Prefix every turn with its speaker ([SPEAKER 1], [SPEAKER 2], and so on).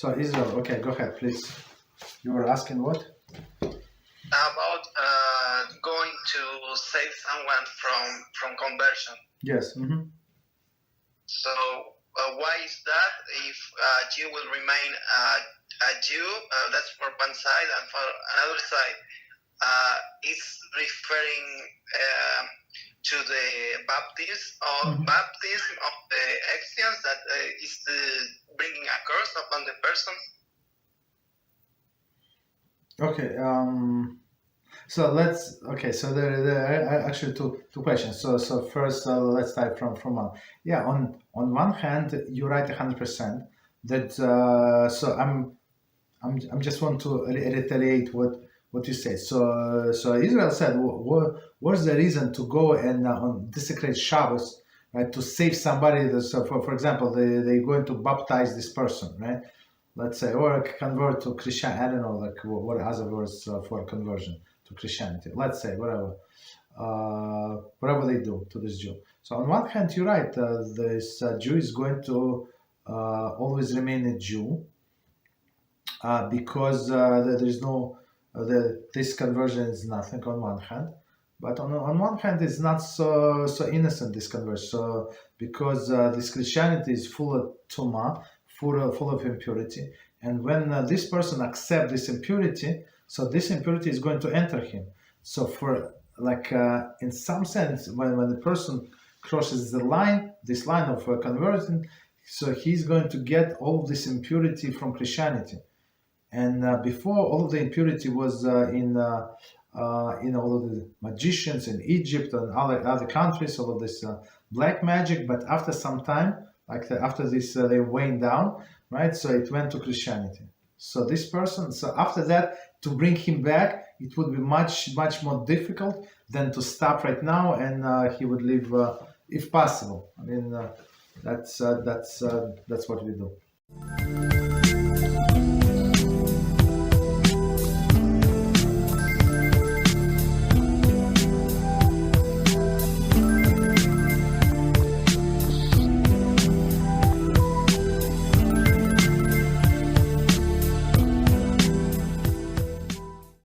[SPEAKER 1] So Israel, okay, go ahead, please. You were asking what?
[SPEAKER 2] About going to save someone from conversion.
[SPEAKER 1] Yes. Mm-hmm.
[SPEAKER 2] So why is that? If a Jew will remain a Jew, that's for one side, and for another side, it's referring to the baptism of the Christians that is bringing a curse upon the person.
[SPEAKER 1] Okay. So there are actually two questions. So first, let's start from one. Yeah. On one hand, you're right 100%. That so I'm just want to reiterate what you said. So Israel said, what's the reason to go and on desecrate Shabbos, right? To save somebody. So for example, they're going to baptize this person, right? Let's say, or convert to Christianity. I don't know, like what other words for conversion to Christianity. Let's say whatever they do to this Jew. So on one hand, you're right. This Jew is going to always remain a Jew because there is no this conversion is nothing on one hand, but on one hand, it's not so innocent, this conversion. So because this Christianity is full of tumah, full of impurity, and when this person accepts this impurity, so this impurity is going to enter him. So for like in some sense, when the person crosses this line of conversion, so he's going to get all this impurity from Christianity. And before, all of the impurity was in all of the magicians in Egypt and other countries, all of this black magic. But after some time, after this, they went down, right? So it went to Christianity. So this person, so after that, to bring him back, it would be much more difficult than to stop right now, and he would live, if possible. I mean, that's what we do.